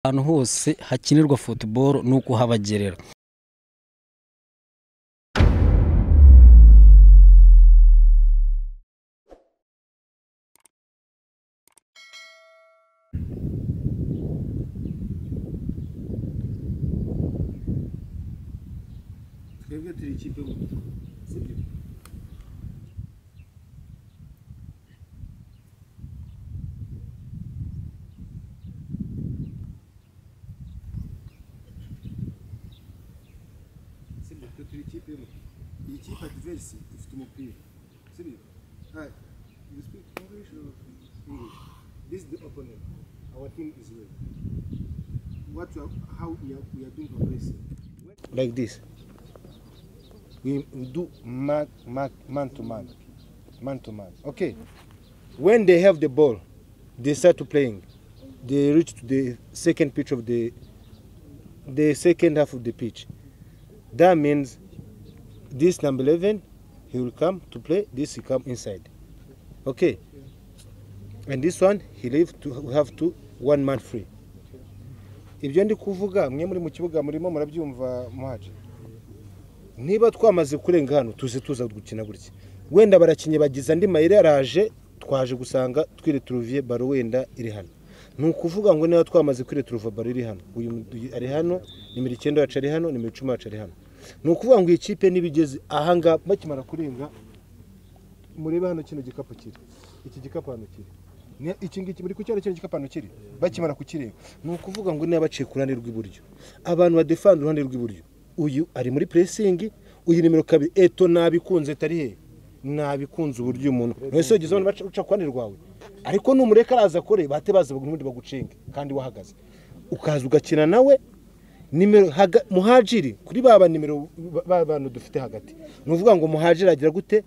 ahantu hose hakinirwa football nuko habagerera. Twebwe turi ikipe sibyo turi ikipe iyi kipe adverse ifite umupira sibyo you speak English or English? This is the opponent. Our team is ready. How we are doing progress like this. We do man to man. Okay. When they have the ball, they start to playing. They reach to the second pitch of the second half of the pitch. That means this number 11, he will come to play. This he come inside. Okay. And this one he leave to have to one man free. Ibyo ndi kuvuga mwe muri mu kibuga murimo murabyumva muhaje. Niba twamaze kurenga hano tuza gukina gutya. Wenda barakinye bagiza ndi mayire araje twaje gusanga twire turuviye baro wenda iri hano. Nukuvuga ngo niba twamaze kwire turuva baro iri hano. Uyu ari hano, nimero 9 yacu ari hano, nimero 10 yacu ari hano. Nukuvuga ngo ikipe nibigeze ahanga bakimara kurenga mureba hano kino gikapo kiri. Iki gikapo hano kiri. Iki ngiki muri kucyara kino gikapo hano kiri. Bakimara kukirenga. Nukuvuga ngo niba baciye kurane rw'iburyo. Abantu ba defend ruhande rw'iburyo. Uyu ari muri pressing, uyu nimero 2 eto nabikunze tari he. Nabikunze uburyo umuntu. Wese ugize abantu baca kwani rwawe. Ariko numureka araza kore bate baza bagundi bagucenga kandi wahagaze. Ukaza ugakina nawe nimero muhajiri kuri baba nimero abantu dufite hagati. Nuvuga ngo muhajiri agira gute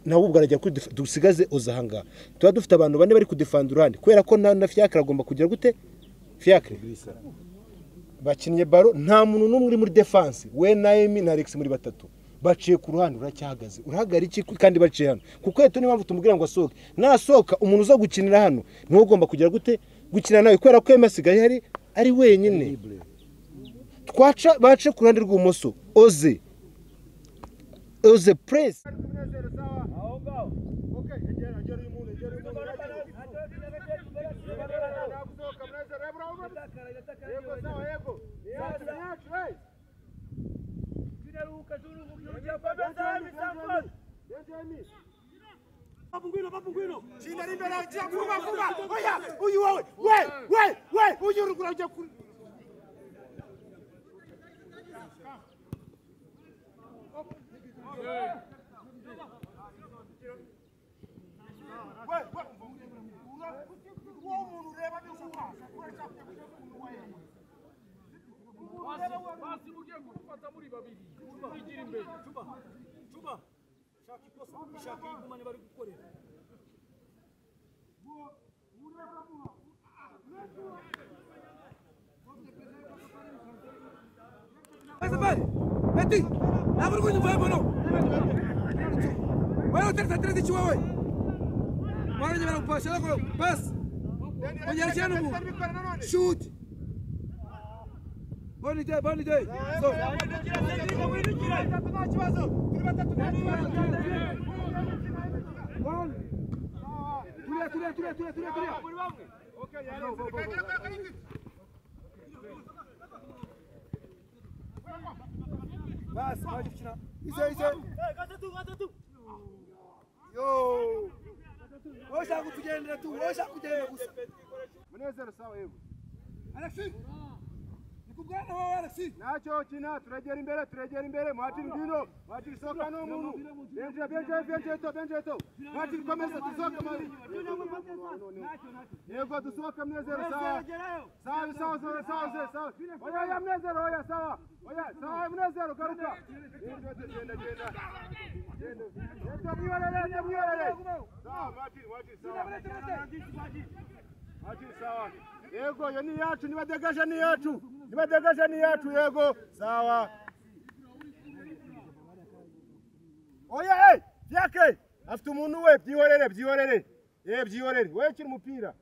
nawe ubwo arajya kuri dusigaze ozahanga. Tuba dufite abantu bane bari kudefend urandi. Kwera ko na Fiacre agomba kugira gute? Fiacre bakinnye baro nta muntu numwe uri muri defense. We na Emi na Alex muri batatu. Baciye ku ruhande uracyahagaze. Urahagara iki kandi baciye hano. Kuko eto niba tumubwira ngo asohoke. Nasohoka umuntu uza gukinira hano niwe ugomba kugira gute gukina nawe kwera ko emasigaye ari wenyine. Twaca bace ku ruhande rw'umoso Oze press Papunguino. China libera kuba. Oya, uyu wewe. We, uyu rugura ujya ku. Beti, abre o vai mano. Vai atrás de Chihuahua. Vai llevar un pase, pass. Olha já no. Shoot. Bom ideia. So. Bas, pode tirar. Isso aí. Gata tu. Yo. Oxa kugenda tu. Munezero sawa yego. Alexi. Nikugana wewe Alexi. Nacho china turejera imbere. Mwati ngino. Mwati soka no muntu. Benje to. Mwati komeza tusoka mari. Yego tusoka munezero sawa. Sawa. Oya munezero oya sawa. Sawa munezero garuka. Genda. Yego sawa Mwati sawa. Yego yo ni yacu nibadegaje ni yacu yego sawa. Oya Fiacre afite umuntu we byihorere. Byihorere. Wewe kiri umupira.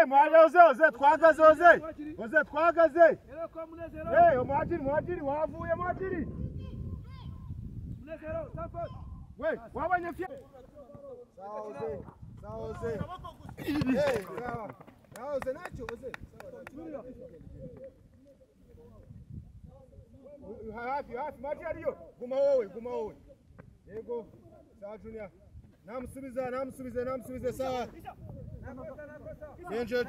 Mwaje oze twagaze oze twagaze. Muhajiri wavuye muhajiri. We wabanye fye. Sawa oze. Sawa oze nacho oze. Hafi maji aliyo. Guma wowe. Yego. Sawa Junior. Namusubize sawa. Benjo.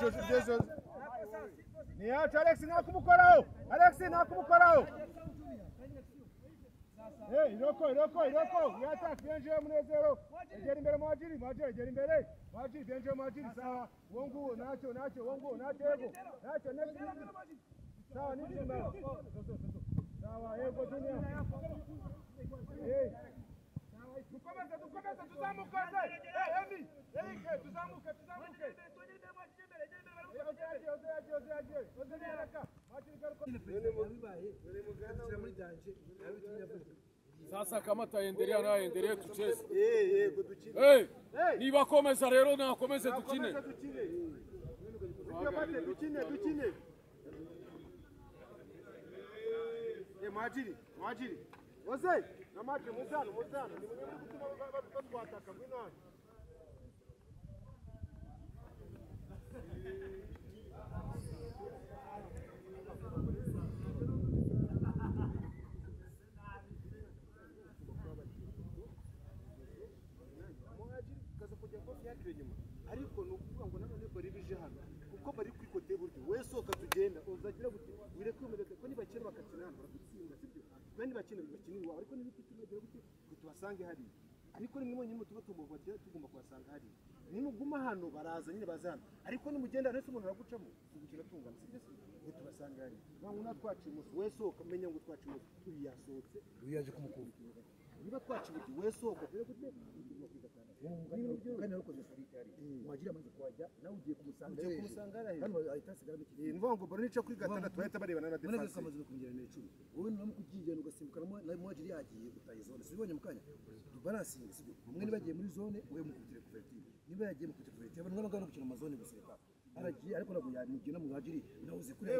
Ni acha Alex nakumukoraho. Iroko. Yata Benjo Munezero. Egera imbere Muhajiri, egera imbere. Muhajiri Benjo Muhajiri sawa. Wongu nacho wongu natego. Nacho next. Sawa nijimba. Sawa yego Junior. Tukomeze tuzamuke. Emi. Tuzamuke. Sasa kama taendelea naendelee tucheze. Niba komeza rero nakomeze dukine. Dukine. Muhajiri. Ose, na maji muzano. Ni mwenye kutuma batwataka ngwino hano. Kaza kujya kofi yakire nyuma. Ariko nukuvuga ngo nabone bari bije hano. Kuko bari kwikote buryo. Weso katugenda uzagira gute. Wirekwemeza ko nibakira bakakina bakutsinda sibyo. Bandi bakina bakinirwa ariko nibiki tunagira gute tubasange hari. Ariko nimwe mwenye tuba tugomba kubasanga hari. Nimuguma hano baraza nyine bazana. Ariko nimugenda nese umuntu aragucamo tugukira tungana sibyo se tubasanga hari. Bangu natwaciye umunsi weso kamenya ngo twaciye umunsi tuyasohotse uyaje kumukubita. Niba twaciye weso ko gute kandi narukoze solitari wagira amaze kwajya nawe ugiye kumusanga hano ahita sigara mu kintu ngo baro nico kuri gatandatu bahita barebana na defense none kamaze kongera na 10 wowe namu kugijana ugasimbukana na mwajiri yagiye utaye zone sibonye mukanya du balancing sibyo umwe nibagiye muri zone wewe mukutire couverture niba yagiye mukutire couverture abantu ngana gukina amazone guseka aragiye ariko nabwo yamugena mu mwajiri nawe uzi kuri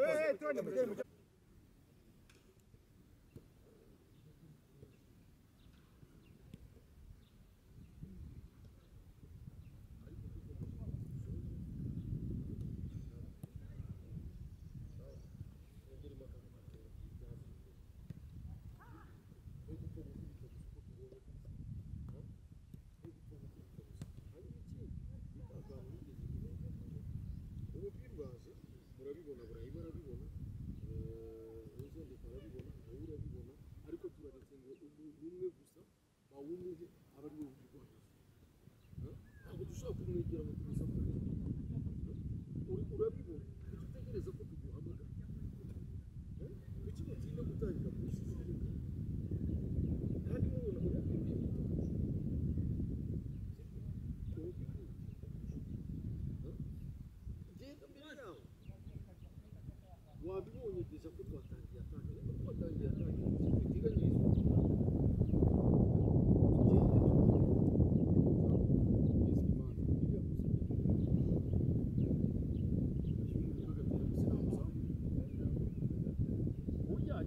wabibonye deja ko twatangiye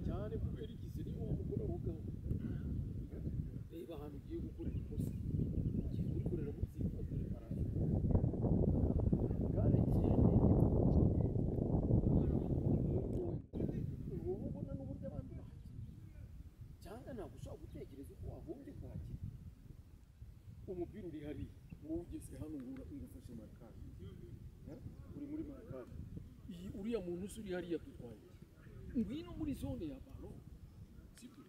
cyane kubera igize niba umugore wogaho reba ahantu ugiye gukorera ikosa ugiye kurikorera muri zitwa preparation kandi ubu ubona n'uburyo abantu cyangwa ntabwo ushobora gutekereza uko wahombye kwakira umupira uri hariya wowe ugeze hano ngufashe markaje uri muri markaje uriya muntu uri hariya dutwaye ngwino muri zone ya baro sibyo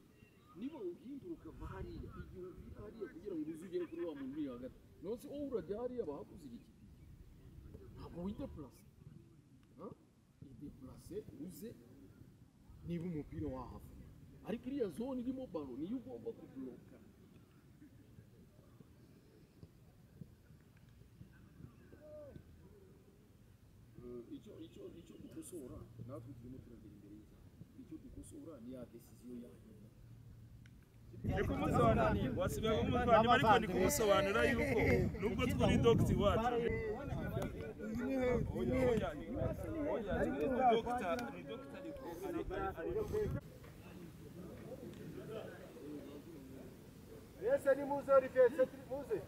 niba uhindura ukava hariya igihe ufite hariya kugira ngo uzugere kuri wa muntu uri hagati nose wowe urajya hariya bahakuze igiti ntabwo wideplase ideplase uze niba umupira wahava ariko iriya zone irimo baro niyo ugomba kubloka icyo dukosora natwe turimo turagera imbere y'icyo dukosora ni ya decision yanyu Ndi kumusobanurira wasigaye umuvandimwe ariko ndi kumusobanurira yuko nubwo turi dogiti wacu Ese ni muze Olivier, muze.